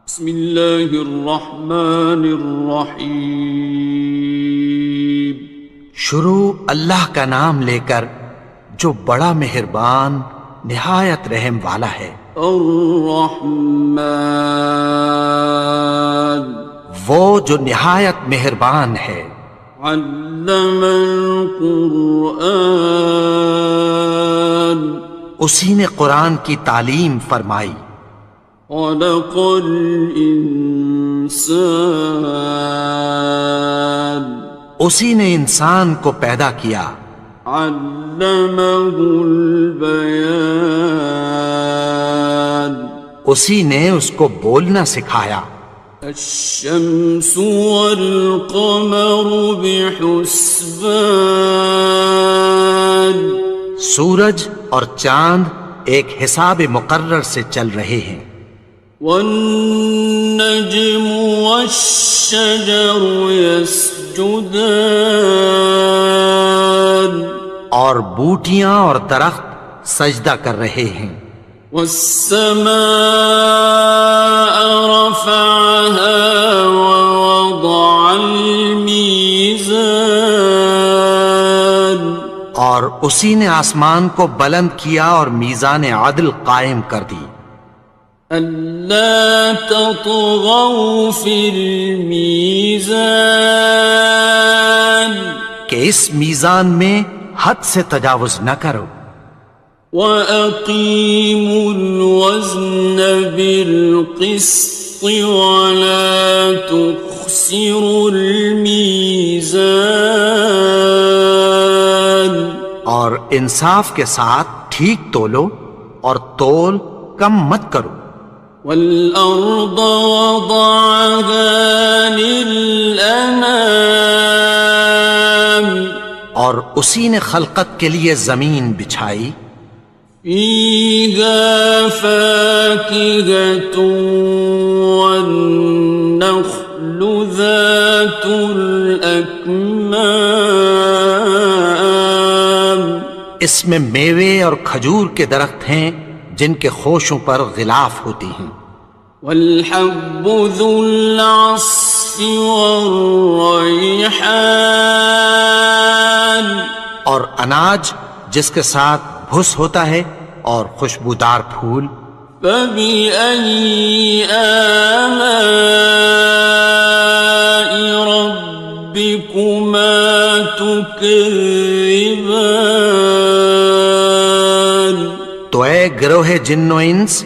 بسم اللہ الرحمن الرحیم۔ شروع اللہ کا نام لے کر جو بڑا مہربان نہایت رحم والا ہے۔ الرحمن، وہ جو نہایت مہربان ہے۔ علم القرآن، اسی نے قرآن کی تعلیم فرمائی۔ خلق الانسان، اسی نے انسان کو پیدا کیا۔ علمہ البیان، اسی نے اس کو بولنا سکھایا۔ الشمس والقمر بحسبان، سورج اور چاند ایک حساب مقرر سے چل رہے ہیں۔ والنجم والشجر يسجدان، اور بوٹیاں اور درخت سجدہ کر رہے ہیں۔ والسماء رفعها ووضع الميزان، اور اسی نے آسمان کو بلند کیا اور میزان عدل قائم کر دی۔ ألا تطغوا في الميزان، کہ اس میزان میں حد سے تجاوز نہ کرو۔ وَأَقِيمُوا الْوَزْنَ بِالْقِسْطِ وَلَا تُخْسِرُوا الْمِيزَانَ، اور انصاف کے ساتھ ٹھیک تولو اور تول کم مت کرو۔ وَالْأَرْضَ وَضَعَهَا لِلْأَنَامِ، اور اسی نے خلقت کے لیے زمین بچھائی۔ فِيهَا فَاكِهَةٌ وَالنَّخْلُ ذَاتُ الْأَكْمَامِ، اس میں میوے اور کھجور کے درخت ہیں جن کے خوشوں پر غلاف ہوتی ہیں۔ وَالْحَبُّ ذُو الْعَصْفِ وَالرَّيْحَانِ، اور اناج جس کے ساتھ بھس ہوتا ہے اور خوشبودار پھول۔ فَبِأَيِّ آلَاءِ رَبِّكُمَا تُكَذِّبَانِ، تو اے گروہ جن و انس،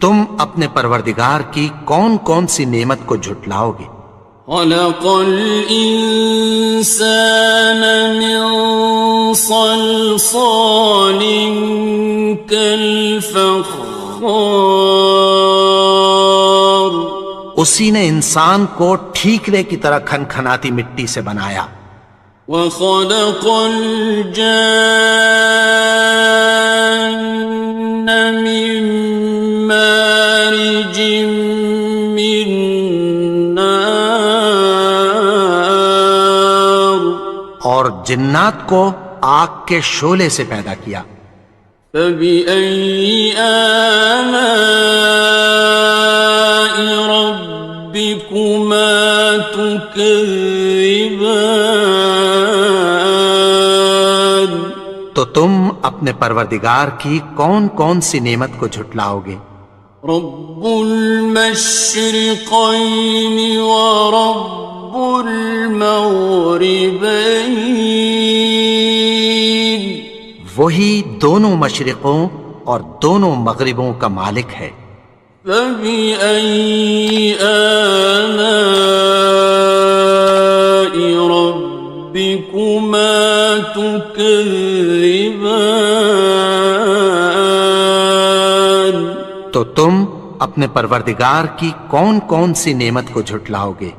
تم اپنے پروردگار کی کون کون سی نعمت کو جھٹلاؤ گے؟ خَلَقَ الْإِنسَانَ مِنْ صَلْصَالٍ كَالْفَخَّارِ، اسی نے انسان کو ٹھیکرے کی طرح کھنکھناتی مٹی سے بنایا۔ وَخَلَقَ الْجَانَّ مِن مَّارِجٍ مِّن نَّارٍ، اور جنات کو آگ کے شعلے سے پیدا کیا۔ فَبِأَيِّ آلَاءِ رَبِّكُمَا تُكَذِّبَانِ، تو تم اپنے پروردگار کی کون کون سی نعمت کو جھٹلاؤ گے؟ رب المشرقین ورب المغربین، وہی دونوں مشرقوں اور دونوں مغربوں کا مالک ہے۔ فَبِأَيِّ آلَاءِ رَبِّكُمَا تُكَذِّبَانِ، تو تم اپنے پروردگار کی کون کون سی نعمت کو جھٹلاؤ گے؟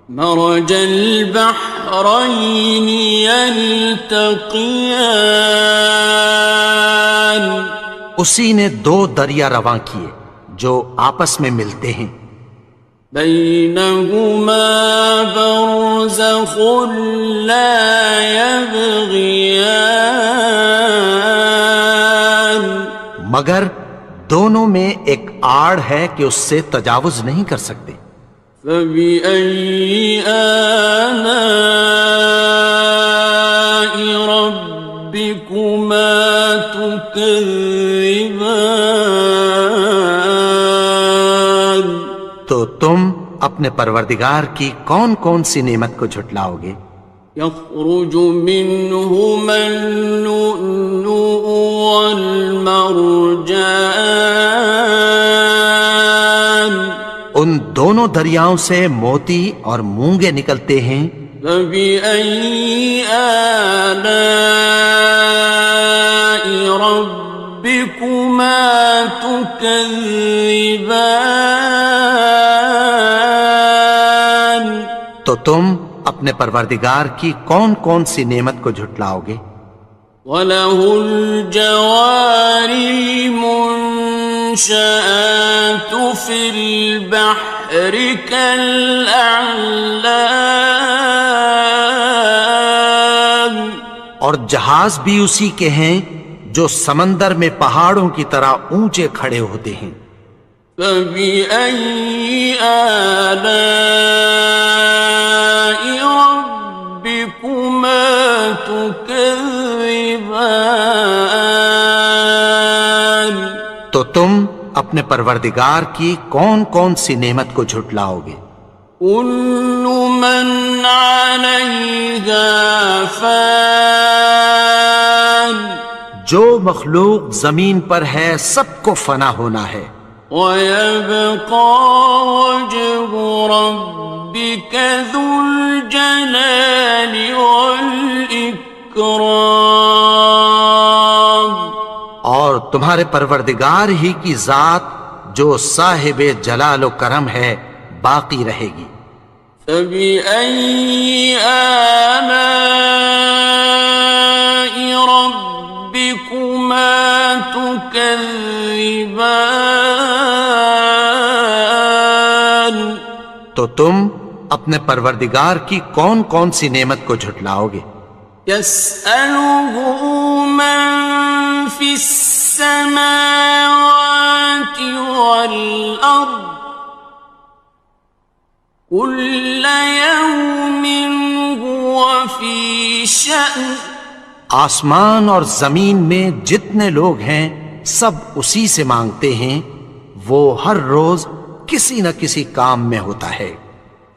مرج البحرین یلتقیان، اسی نے دو دریا رواں کیے جو آپس میں ملتے ہیں۔ بینہما برزخ لا یبغیان، مگر دونوں میں ایک آڑ ہے کہ اس سے تجاوز نہیں کر سکتے۔ فبأي آلاء ربكما تكذبان؟ تو تم اپنے پروردگار کی کون کون سی نعمت کو جھٹلاؤ گے؟ يخرج منهما اللؤلؤ والمرجان ان دونوں دریاؤں سے موتی اور مونگے نکلتے ہیں۔ فبأي آلاء ربكما تكذبان؟ تو تم اپنے پروردگار کی کون کون سی نعمت کو جھٹلاؤ گے؟ وَلَهُ الْجَوَارِ الْمُنشَآتُ فِي الْبَحْرِ كَالْأَعْلَامِ، اور جہاز بھی اسی کے ہیں جو سمندر میں پہاڑوں کی طرح اونچے کھڑے ہوتے ہیں۔ فَبِأَيِّ آلَاءِ رَبِّكُمَا تُكَذِّبَانِ؟ تو تم اپنے پروردگار کی کون کون سی نعمت کو جھٹلاؤ گے؟ كُلُّ مَنْ عَلَيْهَا فَانٍ، جو مخلوق زمین پر ہے سب کو فنا ہونا ہے۔ وَيَبْقَى وَجْهُ رَبِّكَ ذُو الْجَلَالِ وَالْإِكْرَامِ، اور تمہارے پروردگار ہی کی ذات جو صاحب جلال و کرم ہے باقی رہے گی۔ فَبِأَيِّ آلَاءِ رَبِّكُمَا تُكَذِّبَانِ؟ تو تم اپنے پروردگار کی کون کون سی نعمت کو جھٹلاؤ گے؟ يَسْأَلُهُ مَن فِي السَّمَاوَاتِ وَالْأَرْضِ كُلَّ يَوْمٍ هُوَ فِي شَأْنٍ، آسمان اور زمین میں جتنے لوگ ہیں سب اسی سے مانگتے ہیں، وہ ہر روز کسی نہ کسی کام میں ہوتا ہے۔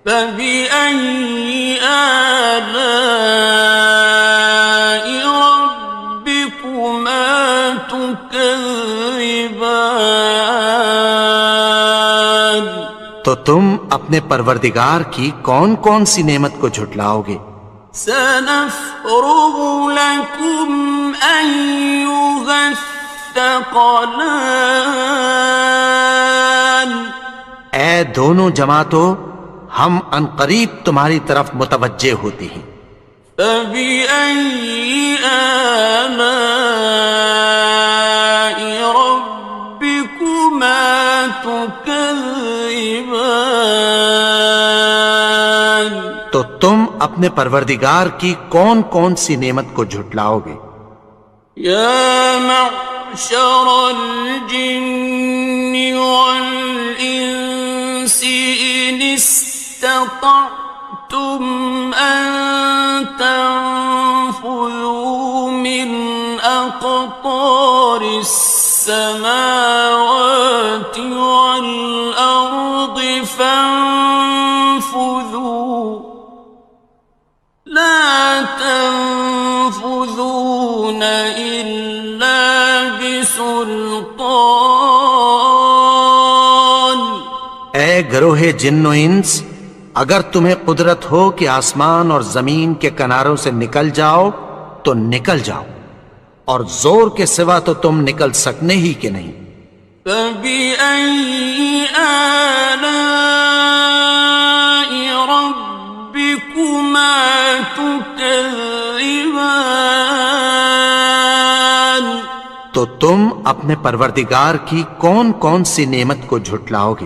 فَبِأَيِّ آلَاءِ رَبِّكُمَا تُكَذِّبَانِ؟ تو تم اپنے پروردگار کی کون کون سی نعمت کو جھٹلاؤ گے؟ سَنَفْرُغُ لَكُمْ أَيُّهَ الثَّقَلَانِ؟ اے دونوں جماعتوں، ہم عنقریب تمہاری طرف متوجہ ہوتے ہیں۔ فَبِأَيِّ آلَاءِ رَبِّكُمَا تُكَذِّبَانِ؟ تو تم اپنے پروردگار کی کون کون سی نعمت کو جھٹلاؤ گے؟ يَا مَعْشَرَ الْجِنِّ وَالْإِنسِ إِنِ اسْتَطَعْتُمْ أَن تَنفُذُوا مِنْ أَقْطَارِ السَّمَاوَاتِ وَالْأَرْضِ فَانفُذُوا لَا تَنفُذُونَ إِلَّا بِسُلْطَانٍ۔ اے گروہ جن و انس، اگر تمہیں قدرت ہو کہ آسمان اور زمین کے کناروں سے نکل جاؤ تو نکل جاؤ، اور زور کے سوا تو تم نکل سکنے ہی کہ نہیں۔ فَبِأَيِّ آلَاءِ رَبِّكُمَا تُكَذِّبَانِ؟ تو تم اپنے پروردگار کی کون کون سی نعمت کو جھٹلاؤ گے؟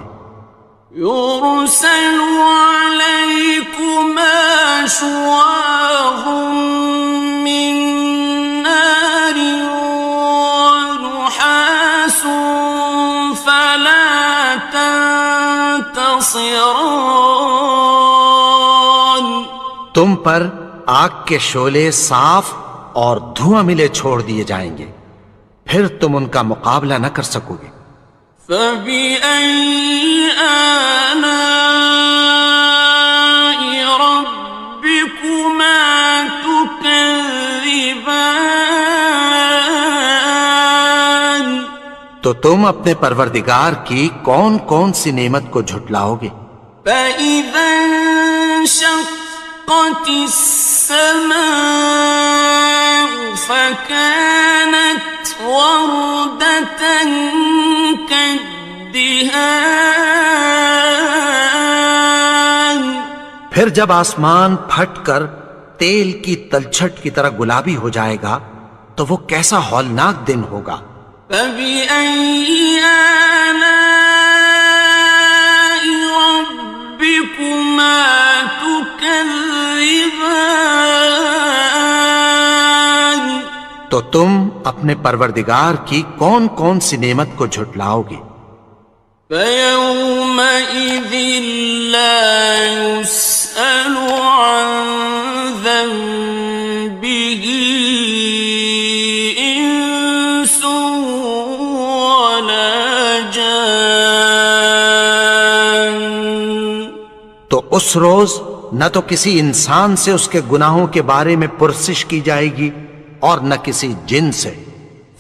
يُرْسَلُ عَلَيْكُمَا شُوَاظٌ مِّن نَّارٍ وَنُحَاسٌ خاسران. تم پر آگ کے شعلے صاف اور دھواں ملے چھوڑ دیے جائیں گے، پھر تم ان کا مقابلہ نہ کر سکو گے۔ فَبِأَيِّ آلَاءِ رَبِّكُمَا تُكَذِّبَانِ. تو تم اپنے پروردگار کی کون کون سی نعمت کو جھٹلاؤ گے؟ فَإِذَا انشَقَّتِ السَّمَاءُ فَكَانَتْ وَرْدَةً كَالدِّهَانِ. پھر جب آسمان پھٹ کر تیل کی تلچھٹ کی طرح گلابی ہو جائے گا تو وہ کیسا ہولناک دن ہوگا۔ فَبِأَيِّ آلَاءِ رَبِّكُمَا تُكَذِّبَانِ. تو تم اپنے پروردگار کی کون کون سی نعمت کو جھٹلاؤ گے؟ فَيَوْمَئِذٍ لَا يُسْأَلُ عَنْ ذَنبِهِ إِنسٌ وَلَا جَانٌ. تو اس روز نہ تو کسی انسان سے اس کے گناہوں کے بارے میں پرسش کی جائے گی اور نہ کسی جن سے۔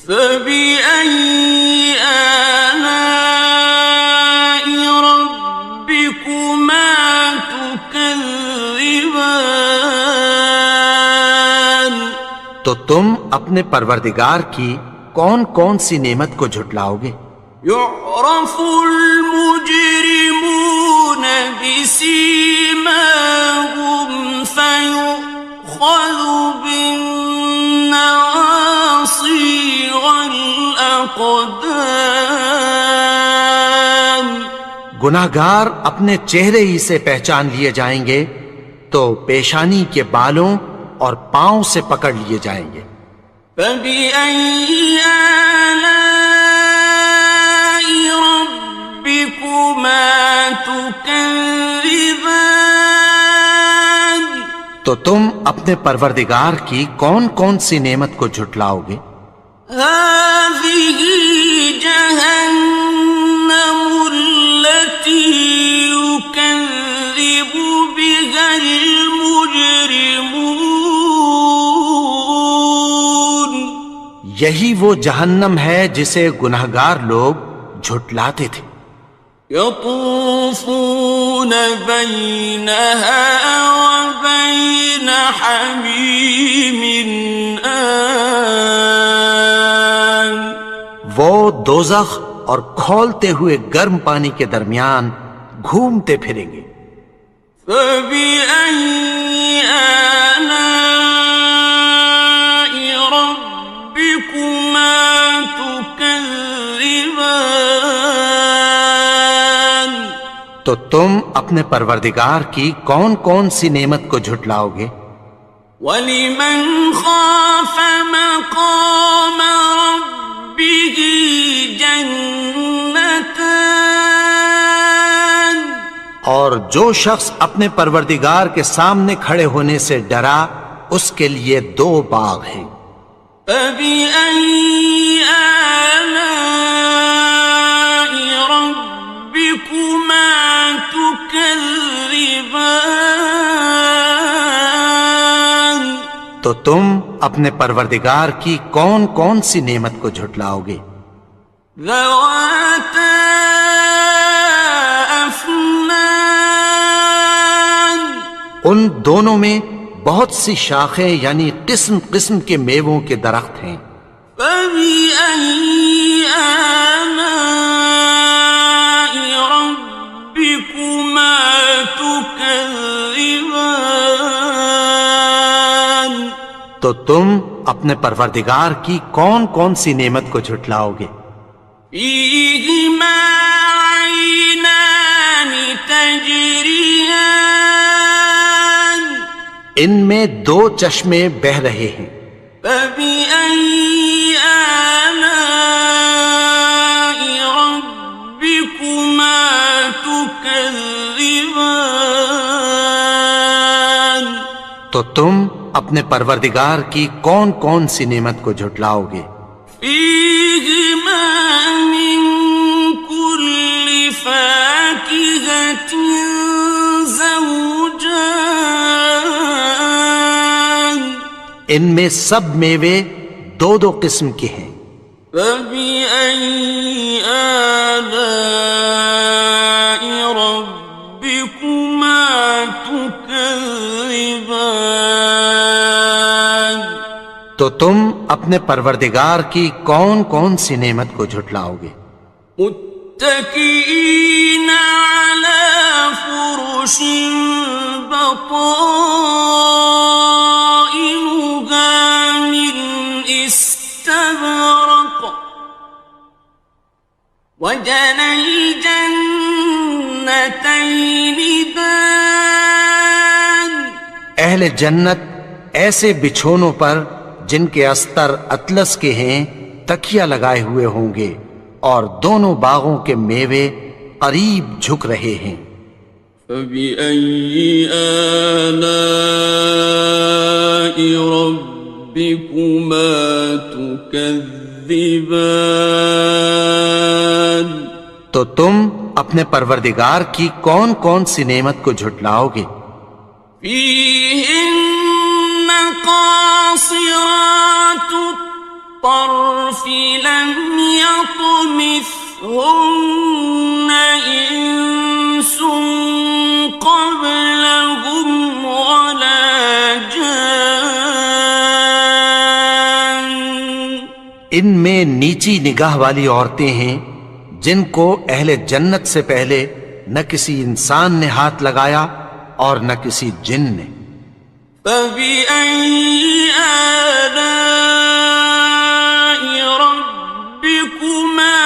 فَبِأَيِّ آلَاءِ رَبِّكُمَا تُكَذِّبَانِ. تو تم اپنے پروردگار کی کون کون سی نعمت کو جھٹلاؤ گے؟ يُعْرَفُ الْمُجْرِمُونَ بِسِيمَاهُمْ فَيُؤْخَذُ بِالنَّوَاصِي وَالْأَقْدَامِ. گناہگار اپنے چہرے ہی سے پہچان لیے جائیں گے تو پیشانی کے بالوں اور پاؤں سے پکڑ لیے جائیں گے۔ فَبِأَيِّ آلَاءِ رَبِّكُمَا تُكَذِّبَانِ. تو تم اپنے پروردگار کی کون کون سی نعمت کو جھٹلاؤ گے؟ هَٰذِهِ جَهَنَّمُ الَّتِي يُكَذِّبُ بِهَا الْمُجْرِمُونَ. یہی وہ جہنم ہے جسے گناہگار لوگ جھٹلاتے تھے۔ يَطُوفُونَ بَيْنَهَا وَبَيْنَ حَمِيمٍ آنٍ. وہ دوزخ اور کھولتے ہوئے گرم پانی کے درمیان گھومتے پھریں گے۔ فَبِأَيِّ آلَاءِ رَبِّكُمَا تُكَذِّبَانِ. تو تم اپنے پروردگار کی کون کون سی نعمت کو جھٹلاؤ گے؟ وَلِمَنْ خَافَ مَقَامَ رَبِّهِ جَنَّتَانِ. اور جو شخص اپنے پروردگار کے سامنے کھڑے ہونے سے ڈرا اس کے لیے 2 باغ ہیں۔ فَبِأَيِّ آلَاءِ رَبِّكُمَا تُكَذِّبَانِ. تو تم اپنے پروردگار کی کون کون سی نعمت کو جھٹلاؤ گے؟ ذَوَاتَا أَفْنَانٍ. ان دونوں میں بہت سی شاخیں یعنی قسم قسم کے میووں کے درخت ہیں۔ فَبِأَيِّ آلَاءِ رَبِّكُمَا تُكَذِّبَانِ. تو تم اپنے پروردگار کی کون کون سی نعمت کو جھٹلاؤ گے؟ فِيهِمَا عَيْنَانِ تَجْرِيَانِ. ان میں 2 چشمے بہہ رہے ہیں۔ فَبِأَيِّ آلَاءِ رَبِّكُمَا تُكَذِّبَانِ. تو تم اپنے پروردگار کی کون کون سی نعمت کو جھٹلاؤ گے؟ فیہما من کل فاکہۃ زوجان، ان میں سب میوے دو دو قسم کے ہیں۔ فبأي آلاء ربكما تكذبان، تو تم اپنے پروردگار کی کون کون سی نعمت کو جھٹلاؤ گے؟ متكئين على فرش بطائنها من استبرق، وجنى الجنتين دان، اہل جنت ایسے بچھونوں پر جن کے استر اطلس کے ہیں تکیہ لگائے ہوئے ہوں گے، اور دونوں باغوں کے میوے قریب جھک رہے ہیں۔ فبأي آلاء ربكما تكذبان، تو تم اپنے پروردگار کی کون کون سی نعمت کو جھٹلاؤ گے؟ فيهن قاصرات الطرف لم يطمثهن إنس قبلهم ولا جان، ان میں نیچی نگاہ والی عورتیں ہیں جن کو اہل جنت سے پہلے نہ کسی انسان نے ہاتھ لگایا اور نہ کسی جن نے۔ فبأي آلاء ربكما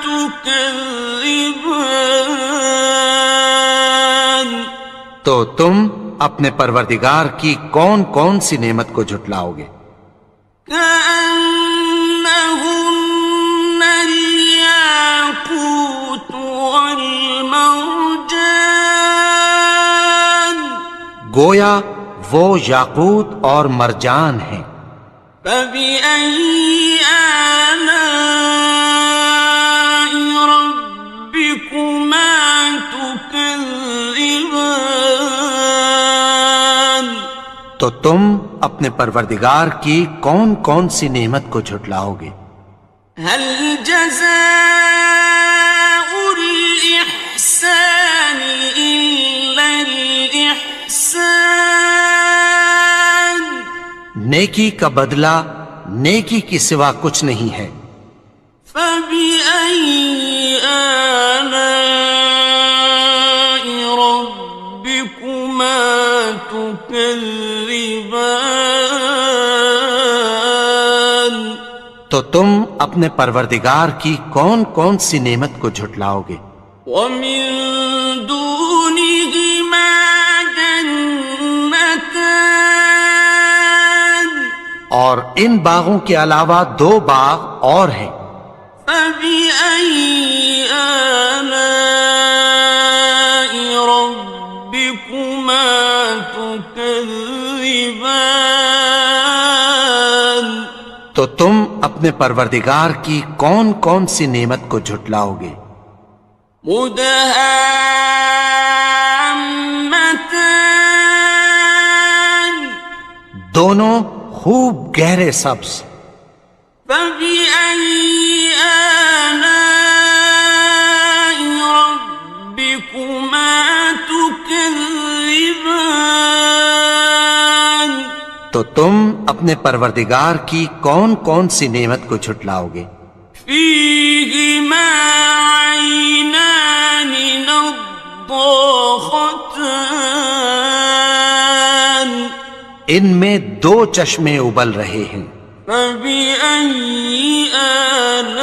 تكذبان، تو تم اپنے پروردگار کی کون کون سی نعمت کو جھٹلاؤ گے؟ كأنهن الياقوت والمرجان، گویا وہ یاقوت اور مرجان ہیں۔ فبأي آلاء ربكما تكذبان، تو تم اپنے پروردگار کی کون کون سی نعمت کو جھٹلاؤ گے؟ هل جزاء الإحسان إلا الإحسان، نیکی کا بدلہ نیکی کی سوا کچھ نہیں ہے۔ فبأي آلاء ربكما تكذبان، تو تم اپنے پروردگار کی کون کون سی نعمت کو جھٹلاؤ گے؟ ومن دونهما جنتان، اور ان باغوں کے علاوہ دو باغ اور ہیں۔ فبأي آلاء ربكما تكذبان، تو تم اپنے پروردگار کی کون کون سی نعمت کو جھٹلاؤ گے؟ مدهامتان، دونوں خوب گہرے سبز۔ فبأي آلاء ربكما تكذبان، تو تم اپنے پروردگار کی کون کون سی نعمت کو جھٹلاؤ گے؟ فيهما عينان نضاختان، ان میں دو چشمے ابل رہے ہیں۔ فبأي آلاء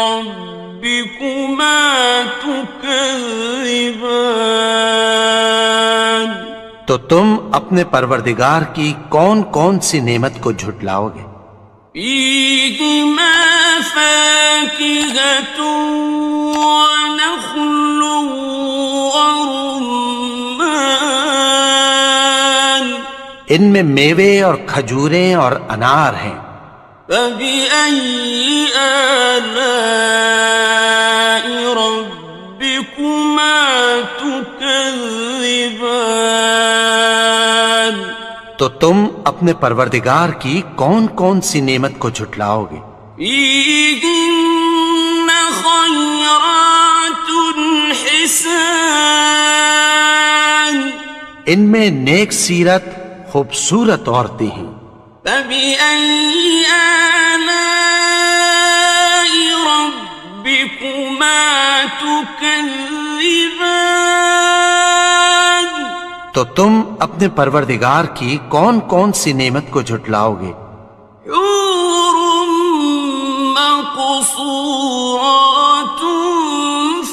ربكما تكذبان، تو تم اپنے پروردگار کی کون کون سی نعمت کو جھٹلاؤ گے؟ فيهما فاكهة ونخل ورمان، ان میں میوے اور کھجوریں اور انار ہیں۔ فبأي آلاء ربكما تكذبان؟ تو تم اپنے پروردگار کی کون کون سی نعمت کو جھٹلاؤ گے؟ فيهن خيرات حسان، ان میں نیک سیرت خوبصورت عورتیں ہیں۔ فبأي آلاء ربكما تكذبان؟ تو تم اپنے پروردگار کی کون کون سی نعمت کو جھٹلاؤ گے؟ حور مقصورات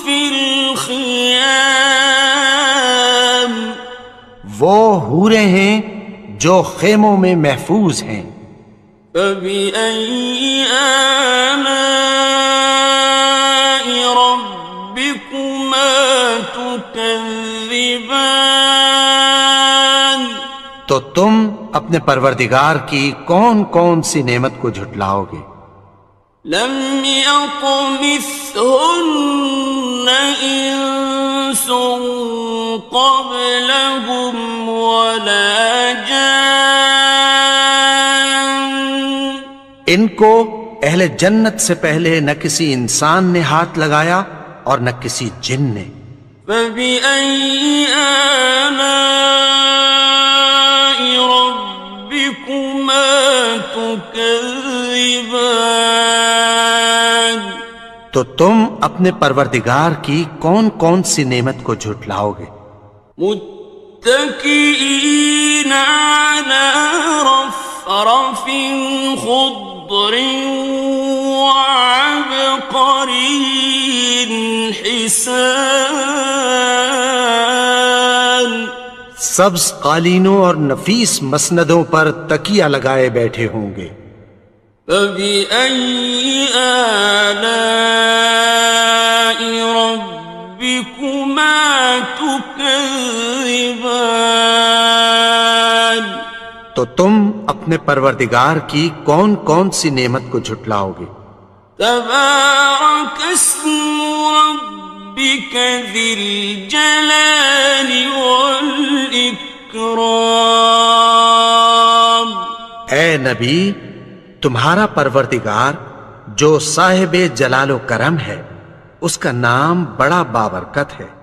في الخيام، وہ حوریں ہیں جو خیموں میں محفوظ ہیں۔ فبأي آلاء ربكما تكذبان؟ تو تم اپنے پروردگار کی کون کون سی نعمت کو جھٹلاؤ گے؟ لم يطمثهن إنس قبلهم ولا جان، ان کو اہل جنت سے پہلے نہ کسی انسان نے ہاتھ لگایا اور نہ کسی جن نے۔ فبأي آلاء ربكما تكذبان؟ تو تم اپنے پروردگار کی کون کون سی نعمت کو جھٹلاؤ گے؟ متكئين على رفرف خضر وعبقري حسان، سبز قالینوں اور نفیس مسندوں پر تکیہ لگائے بیٹھے ہوں گے۔ فبأي آلاء ربكما تكذبان؟ تو تم اپنے پروردگار کی کون کون سی نعمت کو جھٹلاؤ گے؟ تبارك اسم ربك ذي الجلال والإكرام۔ اے نبی، تمہارا پروردگار جو صاحب جلال و کرم ہے، اس کا نام بڑا بابرکت ہے۔